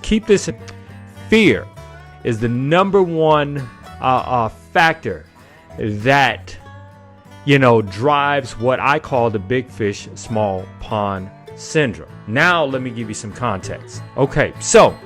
Keep this in. Fear is the number one factor that drives what I call the big fish, small pond syndrome. Now let me give you some context. Okay, so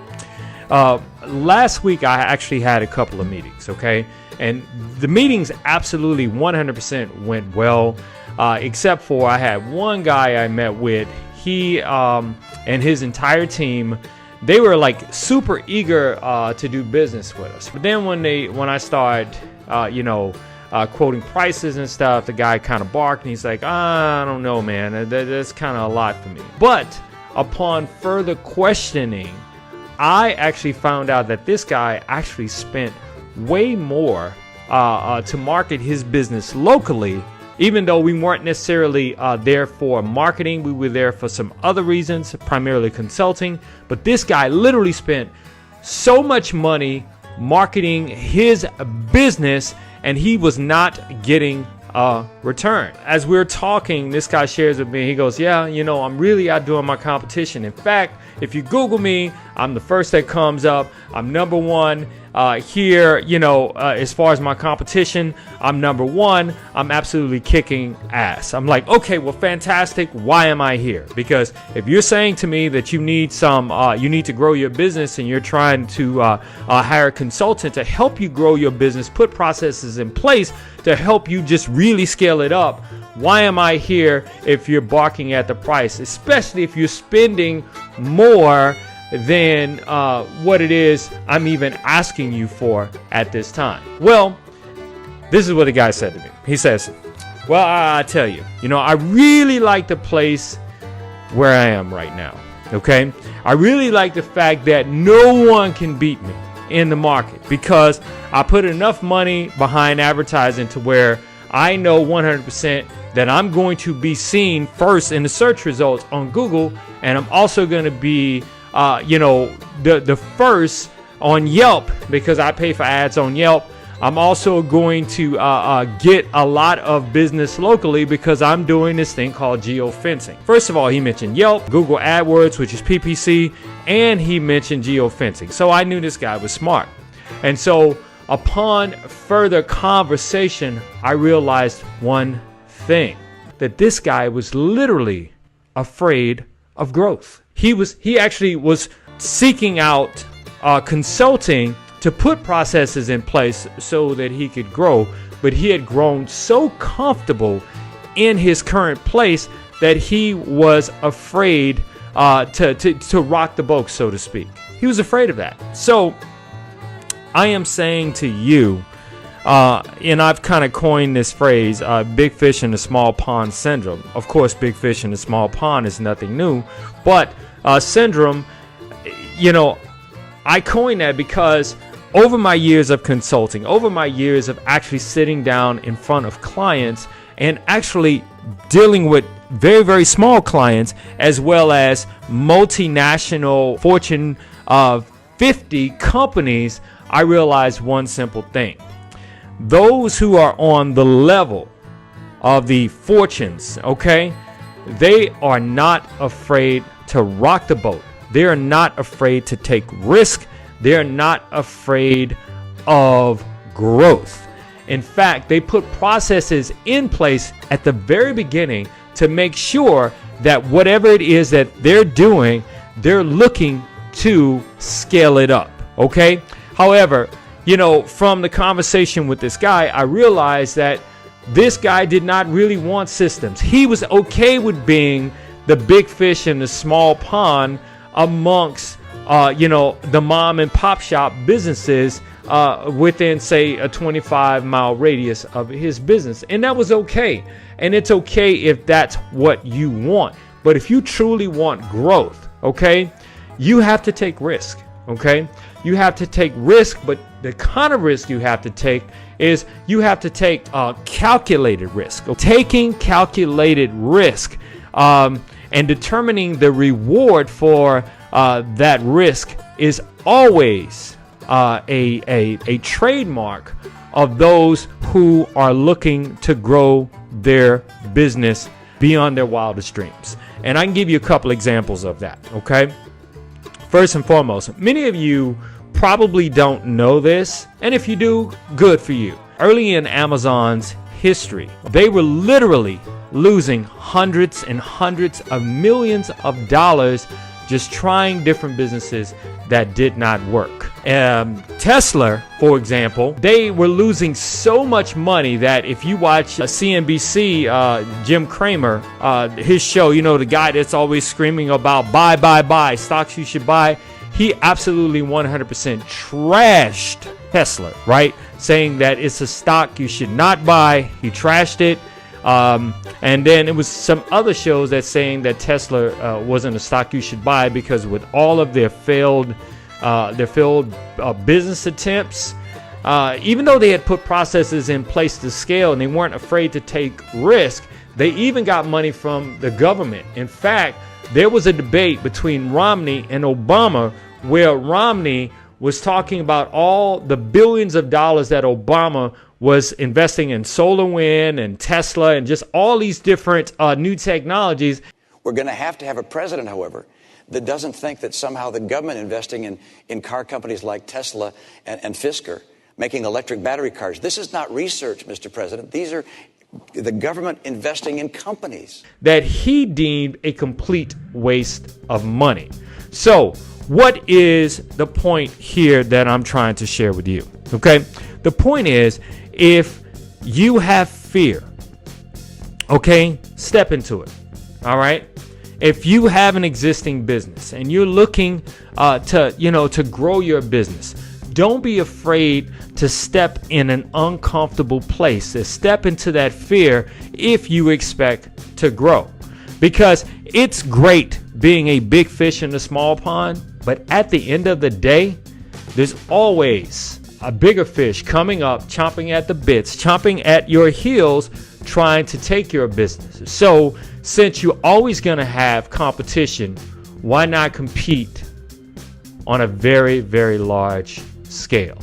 last week I actually had a couple of meetings, okay? And the meetings absolutely 100% went well, except for I had one guy I met with. He and his entire team, they were like super eager to do business with us. But then when I started, quoting prices and stuff, the guy kind of barked and he's like, I don't know, man, that's kind of a lot for me. But upon further questioning, I actually found out that this guy actually spent way more to market his business locally. Even though we weren't necessarily there for marketing, we were there for some other reasons, primarily consulting. But this guy literally spent so much money marketing his business, and he was not getting a return. As we're talking, this guy shares with me, he goes, yeah, I'm really outdoing my competition. In fact, if you Google me, I'm the first that comes up. I'm number one here, as far as my competition, I'm number one. I'm absolutely kicking ass. I'm like, okay, well, fantastic. Why am I here? Because if you're saying to me that you need you need to grow your business and you're trying to hire a consultant to help you grow your business, put processes in place to help you just really scale it up, why am I here if you're barking at the price, especially if you're spending more than what it is I'm even asking you for at this time? Well, this is what the guy said to me. He says, well, I tell you, I really like the place where I am right now. Okay. I really like the fact that no one can beat me in the market because I put enough money behind advertising to where I know 100% that I'm going to be seen first in the search results on Google, and I'm also going to be the first on Yelp because I pay for ads on Yelp. I'm also going to get a lot of business locally because I'm doing this thing called geofencing. First of all, he mentioned Yelp, Google AdWords, which is PPC, and he mentioned geofencing. So I knew this guy was smart. And so upon further conversation, I realized one thing, that this guy was literally afraid of growth. He actually was seeking out consulting to put processes in place so that he could grow, but he had grown so comfortable in his current place that he was afraid to rock the boat, so to speak. He was afraid of that. So I am saying to you, and I've kind of coined this phrase, big fish in the small pond syndrome. Of course, big fish in the small pond is nothing new, but syndrome, I coined that because over my years of consulting, over my years of actually sitting down in front of clients and actually dealing with very, very small clients, as well as multinational Fortune 50 companies, I realized one simple thing. Those who are on the level of the fortunes, okay, they are not afraid to rock the boat. They are not afraid to take risk. They're not afraid of growth. In fact, they put processes in place at the very beginning to make sure that whatever it is that they're doing, they're looking to scale it up, okay? However, from the conversation with this guy, I realized that this guy did not really want systems. He was okay with being the big fish in the small pond amongst, the mom and pop shop businesses within, say, a 25-mile radius of his business. And that was okay. And it's okay if that's what you want. But if you truly want growth, okay, you have to take risk, okay? You have to take risk, but the kind of risk you have to take is you have to take calculated risk. Taking calculated risk and determining the reward for that risk is always a trademark of those who are looking to grow their business beyond their wildest dreams. And I can give you a couple examples of that, okay? first and foremost, many of you probably don't know this, and if you do, good for you. Early in Amazon's history, they were literally losing hundreds and hundreds of millions of dollars just trying different businesses that did not work. Tesla, for example, they were losing so much money that if you watch CNBC, Jim Cramer, his show, you know, the guy that's always screaming about buy, stocks you should buy, he absolutely 100% trashed Tesla, right? Saying that it's a stock you should not buy. He trashed it. And then it was some other shows that saying that Tesla wasn't a stock you should buy because with all of their failed business attempts, even though they had put processes in place to scale and they weren't afraid to take risk, they even got money from the government. In fact, there was a debate between Romney and Obama where Romney was talking about all the billions of dollars that Obama was investing in solar wind and Tesla and just all these different new technologies. We're going to have a president, however, that doesn't think that somehow the government investing in car companies like Tesla and Fisker, making electric battery cars. This is not research, Mr. President. These are the government investing in companies that he deemed a complete waste of money. So what is the point here that I'm trying to share with you? Okay, the point is, if you have fear, okay, step into it. All right. If you have an existing business and you're looking to grow your business, don't be afraid to step in an uncomfortable place, to step into that fear if you expect to grow. Because it's great being a big fish in a small pond, but at the end of the day, there's always a bigger fish coming up, chomping at the bits, chomping at your heels, trying to take your business. So since you're always going to have competition, why not compete on a very, very large scale?